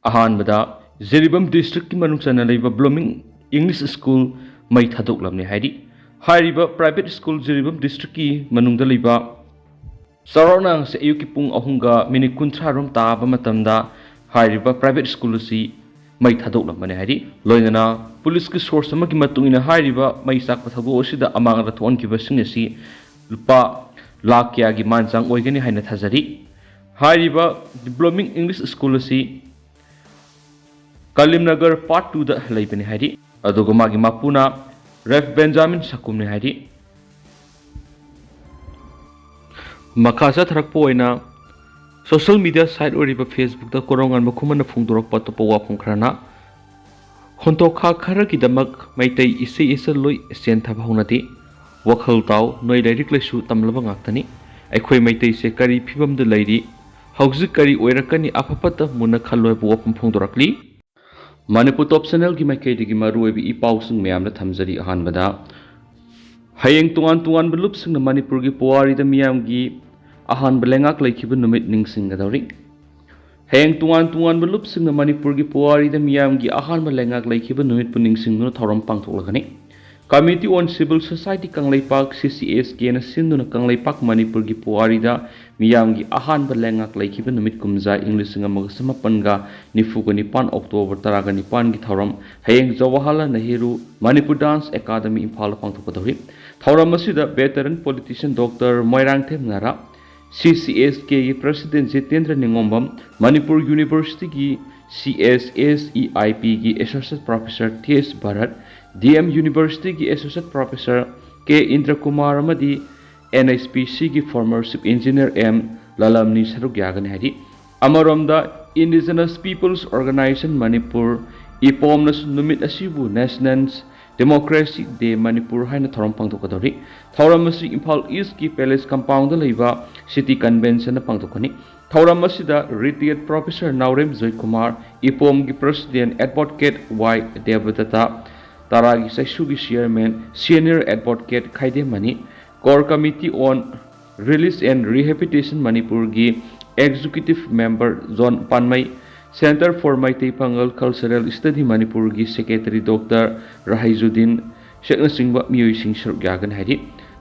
अहानबदा जिरीबम district की मनुचना लेबा blooming English school मई थादोकलमने हाइदी हाइरिबा private school जिरीबम district की मनुंगदा लेबा सराउनांग से अयुकी पुंग अहुंगा मिनिट 30 रोम ताबा मतमदा हाइरिबा प्राइवेट स्कूल सी मई थादोकलमने हाइदी लोइना पुलिस की सोर्स अमकी मतुंगिना हाइरिबा मई साक पथगो ओसिदा अमांगरा थोनकिबा सिंगसी लुपा लाख क्यागी मानचांग ओइगनी हाइना थाजरी हाइरिबा ब्लूमिंग इंग्लिश स्कूल सी कलीमनगर पार्ट 2 दा लेबने हाइदी अदुगो मागी मापुना रेफ बेंजामिन सकुमने हाइदी मखासा थरकपोइना सोशल मीडिया साइट ओरिबा फेसबुक दा कोरोंगानबा खुमन फुंगदोरक पतोपा वाफुं खरना होंतोखा खरकी दमक मैतै इसे इसे लोई सेन थाबा होनति वखल ताव नोय लाइरिक लेसु तमलबा ngaktani अखोय मैतै से करी फिबम द लैरि हौजिक करी ओइरकनी अफपत मुना खलोय वाफुं फुंगदोरकली मणिपुर टॉप चैनल की माइकैदगी मरुओइबी इपाउसिंग मयामना थमजरी अहानबदा हयेंग तुआन बलुपसिंग मणिपुर की पुवारीदा मियामगी अहानब लेंगाक लैखिबा नुमित निंगसिंगदौरी हयेंग तुआन बलुपसिंग मणिपुर की पुवारीदा मियामगी अहानब लेंगाक लैखिबा नुमित पुनिंगसिंगनो थौरम पांगथोकलगनी committee on civil society Kangleipak CCS के सिंधुना कंगलैपाक मणिपुर की पुवारीदा मियामगी अहानब लेंगाक लैखिबा नुमित कुमजा इंग्लिसिंग अमगसमपनगा निफुगा निपान अक्टोबर 19 की थौरम हयेंग जवाहरलाल नेहरू मणिपुर डांस एकेडमी इम्फाल पांगथोकदौरी थौरम असिदा veteran politician doctor Moirangthem Nara CCS के प्रेसिडेंट जितेंद्र निंगोंबम मणिपुर यूनिवर्सिटी की CSSEIP की associate professor TS Bharat DM university की associate professor K Indra Kumar अमदी NHPC की former chief engineer M Lalmani सरुक यागन है अमरोमदा इंडिजिनस पीपल्स ऑर्गेनाइजेशन मणिपुर इपोमनस नुमित असिबु नेशनल डेमोक्रेसी डे मणिपुर है थौरम पांगथोकदौरी थौरम असी इम्फाल ईस्ट की पैलेस कंपाउंड लेबा सिटी कन्वेंशन पांगथोकनी थौरम असिदा रिटायर्ड प्रोफेसर नाउरेम जय कुमार इपोम की प्रेसिडेंट एडवोकेट Y देवदत्ता तारागी सैसु की चेयरमैन सीनियर एडवोकेट खाइदे Mani core committee on release and rehabilitation Manipur की एग्जीक्यूटिव मेंबर जोन पानमई centre for Meitei Pangal cultural study Manipur की सेक्रेटरी डॉक्टर राहिजुद्दीन शेखनसिंह मियोइसिंग सरुक यागन है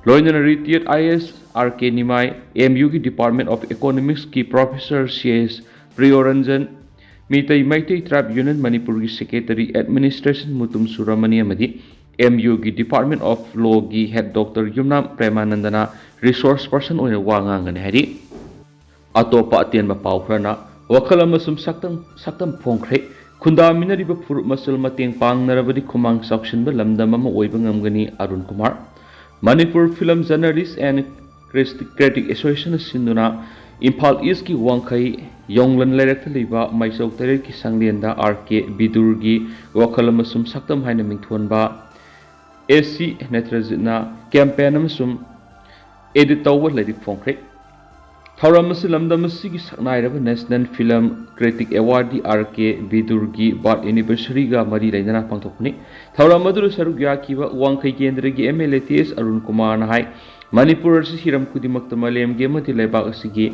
लोइनना retired IAS RK Nimai MU की डिपार्टमेंट ऑफ इकोनॉमिक्स की professor CS Priyoranjan Meitei tribe union Manipur की secretary administration Mutum Surmani MU की डिपार्टमेंट ऑफ लॉ की हेड डॉक्टर युमनाम प्रेमानंदना रिसोर्स पर्सन वांगांगने है अतोप अतेनब पाव खरना वखल सक्तम फोंख्रे खुंदामिनरिब फुरुप मसल मतेंग पांगनरबदि खुमांग सौक्सिनब लमदम अमा ओइब ngamgani Arun Kumar Manipur film journalist and critic association सिंधुना इम्फाल ईस्ट की वांखई योंगलन लेरक लेबा माइसौक तरे की संगलेंदा RK बिदुर की वखल मसुम सक्तम हाइना मिंथोनबा AC नेत्रजिना कैंपेन अमसुम एडिट तौब लाइरिक फोंख्रे थौरम लमदम की सकनाइरब national film critic awardee RK Bidur की बर्थ एनिवर्सरी का मरी लेना पांथोकनी थौरम सरुक याखिबा वांखई केंद्र की MLA TS अरुण कुमार नाहाय मणिपुर हिरम खुदिमक्त मलेमगे मति लेबाक असिगी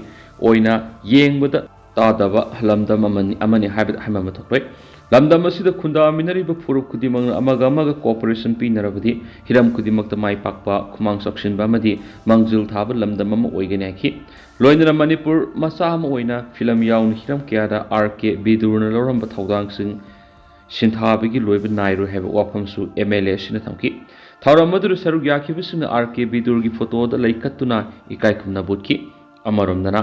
ओइना येंगबदा तादबा लमदम अमनि हाइबद हाइमा थोक्रै लमदम असिदा खुंदामिनरिब फुरुप खुदिमंग अमगा अमगा कोऑपरेशन पिनरबदि हिरम खुदिमक्त माइ पाकपा खुमांग सक्सिनबा अमदि मंगजुल थाब लमदम अम ओइगने आखि लोइनना मणिपुर मसा अम ओइना फिल्म याउन हिरम क्यादा RK बिदुरना लौरंब थौदांगसिंग सिंथाबगी लोइब नाइरो हेब वाफमसु MLA सिना थमकी थौरम मदुर सरुक याखिबसिंग RK बिदुर की फोटो द लैकत्तुना इकाय खुमना बुटकी अमरोमदना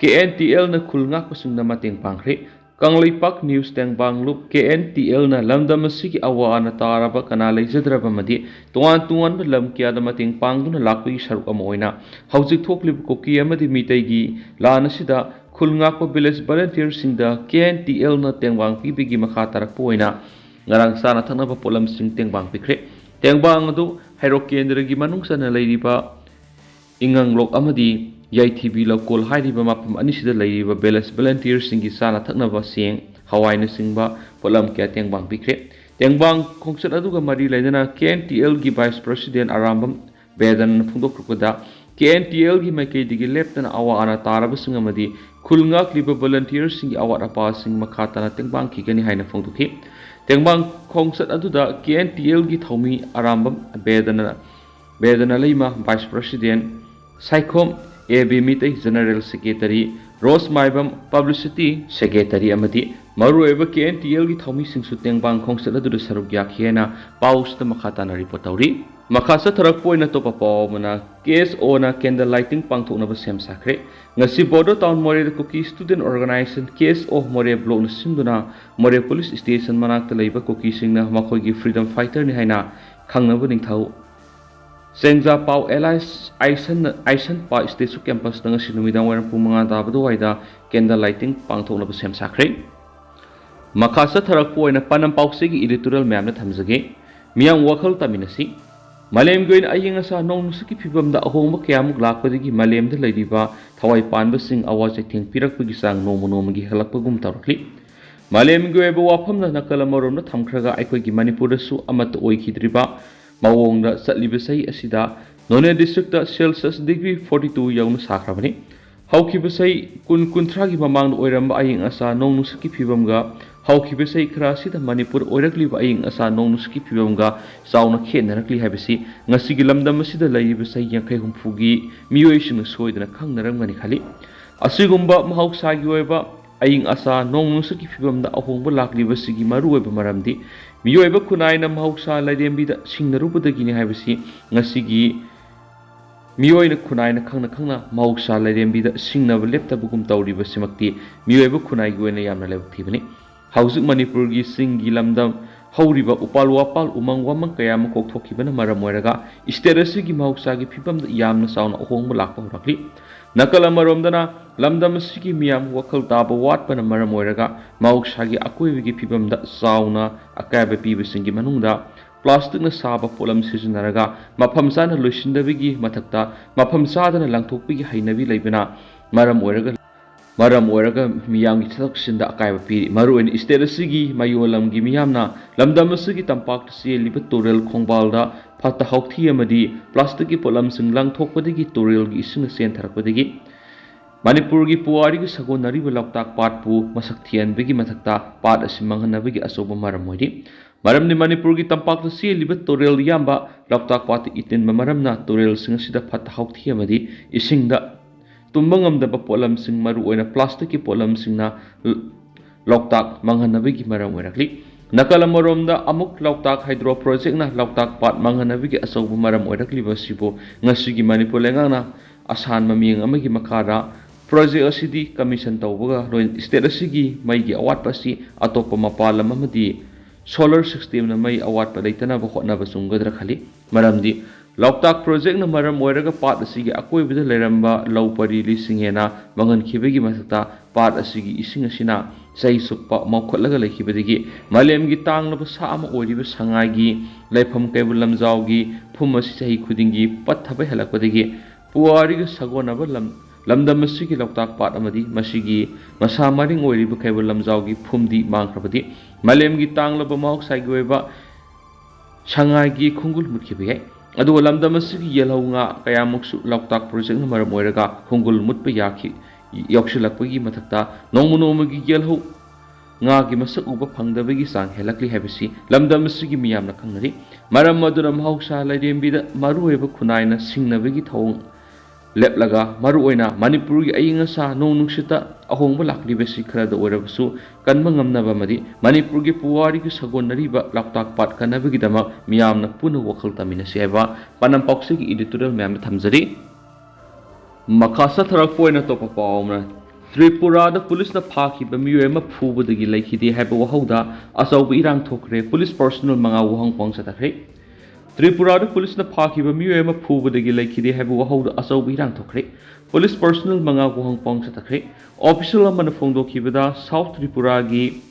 KNTL न खुलंगाकपसिंग न मतेंग पांख्रे कंगलैपाक न्यूज तेंगबांगलुप KNTL न लमदम की अवाना तारब कना लेजद्रब मदि तुआन लम क्याद मतेंग पांगदुना लाकपगी सरुक अम ओइना हौजिक थोक्लिब कुकी अमदि मितैगी लानसिदा खुलंगाकप विलेज वॉलंटियर सिंगदा KNTL न तेंगबांग पिबिगी मखा तारकप ओइना ngarang sana thaknaba polam sing tengbang pikre tengbang adu hairok kendra gi manung sana leiriba ingang lok amadi yaithibi lokol hairiba mapam anisida leiriba belas volunteer singi sana thaknaba sing hawaina singba polam kya tengbang pikre tengbang khongsat adu ga mari leidana KNTL gi vice president arambam bedan phungdok rukoda KNTL gi maikei digi leptana awa ana taraba singamadi khulngakliba volunteersing awat apasing makhatana tengbang khigani haina phongdukhi tengbang khongsat aduda KNTL gi thomi arambam bedana leima vice president saikhom AB Mitei general secretary Rose Maibam publicity secretary amadi marueba KNTL gi thomi singsu tengbang khongsat aduda saruk yakhena pausta makhatana report tawri makasa tharak poina topa pawmana case ona candle lighting pangthokna ba sem sakre ngasi bodo town more Kuki Student organization case of more block na simduna more police station manakta leiba Kuki singna makhoi gi freedom fighter ni haina khangnaba ningthau Sengza Pau Allies Aisen Pa State Campus na ngasi numidang waran pung mga dabado waida candle lighting pangthokna ba sem sakre makasa tharak poina panam pausigi editorial ma'am na thamjage miyang wakhal taminasi Malem goin ayeng asa nong nusuki phibam da ahongba kayamuk lakpadagi malem da leidiba thawai panba sing awaje thing pirakpagi sang nomu gi halakpagum tawrakli malem goeba wafamna nakalamorom na thamkhraga aikogi manipur su amat oikhidriba mawongda satliba sai asida None district da Celsius degree 42 yauna sakrabani haukiba sai kuntra gi mamang oiramba ayeng asa nong nusuki phibamga haukiba sai khra sida manipur oirakliba ayeng asa nong nusuki phibamga sauna khenarakli habisi ngasi gi lamdam sida laiba sai yankai humfugi miyoising soidana khangnaramgani khali asigumba mahausa gi oiba ayeng asa nong nusuki phibamda ahongba lakliba sigi maru oiba maramdi miyoiba kunaina mahausa laidembida singnarubadagi ni habisi ngasi gi Miyoina Kunaina Khangna Mahausa Lairembida Singnaba Leptabugum Tawriba Simakti Miyoiba Kunai Goina Yamna Lebthibani Haujik Manipur gi Singgi Lamdam Hauriba Upal Wapal Umang Wamang Kayama Kokthokibana Maram Oiraga Isterasi gi Mahausa gi Phibam Yamna Sauna Ahongba Lakpa Horakli Nakala Maromdana Lamdam Sigi Miyam Wakal Taba Watpana Maram Oiraga Mahausa gi Akoibigi Phibamda Sauna Akaiba Piba Singi Manungda Plastic na saba polam sizinaraga mafam sana loisindabigi mathakta mafam sadana langthokpigi hainabi leibana maram oiraga miyamgi thaksinda akaiba piri maruin isterasigi mayolamgi miyamna lamdamasigi tampak se liba torel khongbalda phata hauthi amadi plastic ki polam sing langthokpadigi torel gi ising sen tharakpadigi Manipur gi puari gi sagonari balaktak patpu masak thian bigi mathakta pat asimanghanabigi asoba maram moidi Maramni Manipur gi tampak si libat torel yamba laktak pat itin maramna torel sing sida phat hauthi amadi isingda tumbangam da polam sing maru oina plastic ki polam singna loktak manghanabi gi maram oirakli nakala moromda amuk loktak hydro project na loktak pat manghanabi gi asobu maram oirakli basibo ngasi gi Manipur lengana asan maming amagi makara project asidi commission tawbaga loin state asigi mai gi awat pasi atopa mapalam amadi solar system na may awat padaitana ba khotna ba sunggadra khali maramdi loktak project na maram oiraga pat asigi akoi bida leramba lawpari lisingena mangan khibegi masata pat asigi ising asina sai suppa maukhotlaga lekhibadigi malem gi tangna ba sa ama oiriba sangai gi lepham kebul lamjau gi phum asi sahi khudingi pathabai halakpadigi puari ga sagona ba lamdam asigi loktak pat amadi masigi masa maring oiriba kebul lamjau gi phumdi mangkrabadi Malem gi tanglaba mahok saigoiba sangai gi khungul mutkibi adu lamdam asigi yelhaunga kayamuksu loktak project na maram oiraga khungul mutpa yakhi yokshilakpagi mathakta nongmunoma gi yelhau nga gi masak uba phangdabagi sang helakli habisi lamdam asigi miyamna khangnari maram madura mahok sa laidembida marueba khunaina singnabagi thawung leplaga maru oina Manipur gi ayinga sa nong nuksita ahongba lakliba sikrada oirabasu kanma ngamnaba madi Manipur gi puwari gi sagonariba laktak pat kanabagi dama miyamna puna wakhal tamina seba panam paksi gi editorial ma'am thamjari makasa tharak poina topa pawmna Tripura da police na phaki ba miyoy ma phubudagi laikhidi haiba wahauda asawba irang thokre police personnel manga wahang pangsa takre Tripura da police na phaki ba miyoy ma phubudagi laikhidi haiba wahauda asawba irang thokre police personnel manga wahang pangsa takre official amana phongdokhibada South Tripura gi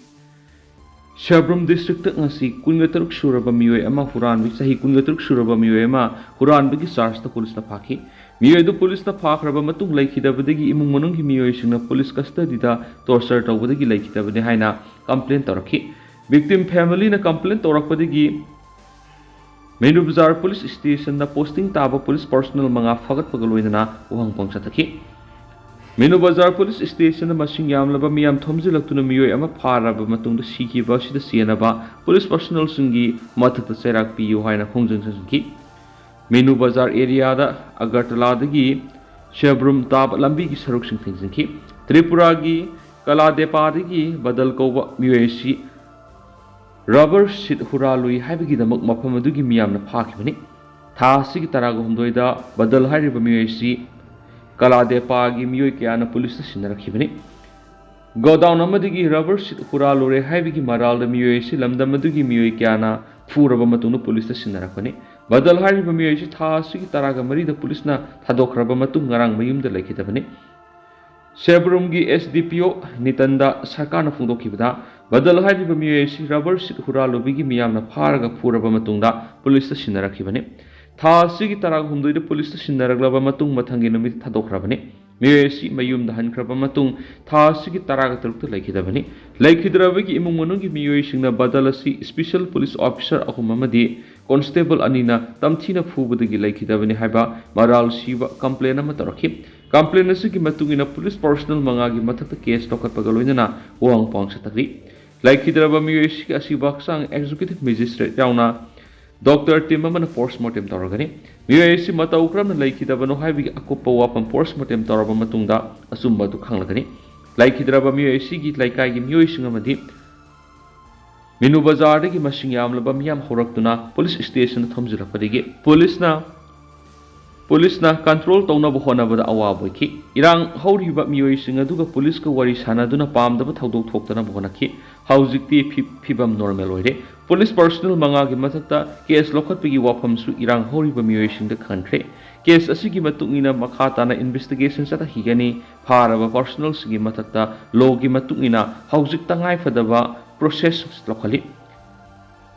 Shabram district ngasi 13 suraba miyoy ama huran bi sahi 13 suraba miyoy ama huran bi charge ta police na phaki miyoy du police na phakraba matung laikhidabadagi imung manung gi miyoy singna police custody da torture tawbadagi laikhidabade haina complaint torakhi victim family na complaint torakpadagi Menu Bazar police station na posting taba police personnel mga fagat pagaloy na uhang pangsatakhi Menu Bazar Police Station masing yamlaba miyam thomjilaktuna miyoi ama pharaba matungda sikiba sida sienaba police personnel singi mathakta serak piyu haina khongjang sanki Menu Bazar area da Agartala dagi Shebrum tab lambi gi saruk sing thingki Tripura gi Kaladepa dagi badal ko miyoi si rubber sheet huralui haibagi damak mafam adugi miyamna phakibani tha sigi taraga humdoida badal hairiba miyoi si Kaladepa gi miyoi kyana police station rakhibani godown amadigi rubber sheet huralure haibagi maral da miyoi si lamdam adugi miyoi kyana furaba matunu police station rakhani badal hairiba miyoi si tha sigi taraga mari da police na thadokraba matung ngarang mayum da lekhitabani Sebrum gi SDPO nitanda sarkana phungdokhibada badal hairiba miyoi si rubber sheet huralubigi miyamna pharaga furaba matungda police station rakhibani tha sigi taraga humdoi da police station raglaba matung mathangi numit thadokrabani miyoi si mayum da hankraba matung tha sigi taraga tarukta laikhidabani laikhidrabagi imung manungi miyoi singna badal asi special police officer ahum amadi constable anina tamthina phubadagi laikhidabani haiba maral siba complaint ama tarakhi complaint asigi matungina police personnel mangagi mathakta case tokatpaga loinana wang pang satakri laikhidraba miyoi si asiba sang executive magistrate yauna Dr. Timman postmortem toragani miyoi si matau kramna laikhidabano haibigi akoppa wapam postmortem toraba matungda asumba du khanglagani laikhidraba miyoi si gi laikai gi miyoi singamadi Menu Bazar dagi masing yamlaba miyam horaktuna police station thomjilakpadigi police na control tawna bohona bada awa boiki irang hauriba miyoi singa duga police ka wari sanaduna pamdaba thodok thoktana bohonaki Haojik2 phibam normal oire police personnel manga gi mathakta case lokhatpigi wafam su irang hauriba miyoi singda khantre case asigi matungina makhatana investigation sata higani pharaba personnel sigi mathakta law gi matungina haujik tangai fadaba process lokhali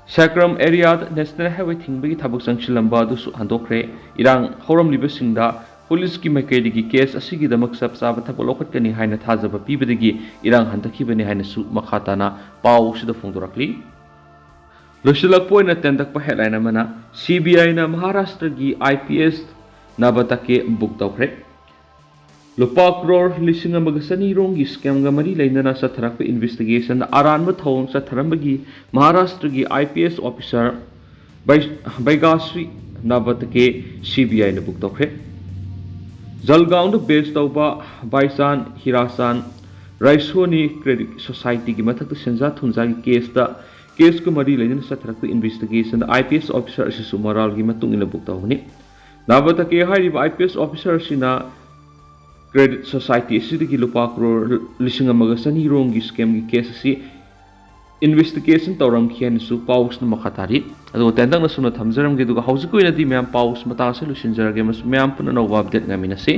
Sakram area national highway thingbagi thabak sangchilamba du su handokre irang horam libasingda police ki maikaidigi case asigi damak sab sab thapol okhatkani haina thajaba pibadigi irang hantakhibani haina su makhatana paw sida phongdorakli losilak poina tendak pa headline mana CBI na Maharashtra gi IPS nabatake book tawkre Lupa crore lising magasani rongi scam ga mari lainana sa tharak investigation aran thong sa tharambagi Maharashtra gi IPS officer Baigasri nabatake CBI na book tawkre Jalgaon the based tawba Baisan Hirasan Raisoni Credit Society gi mathak senja thunja gi case ko mari lainana sa tharak investigation IPS officer asisu moral gi matung ina book tawni nabatake hairiba IPS officer sina Credit Society sidigi lupa crore lising magasani rongi scam gi case si investigation tawram khian su paus na makhatari ado tendang na suna thamjaram gi duga haujik2 na di myam paus mata se lusinjar ge mas myam puna no update ngamina se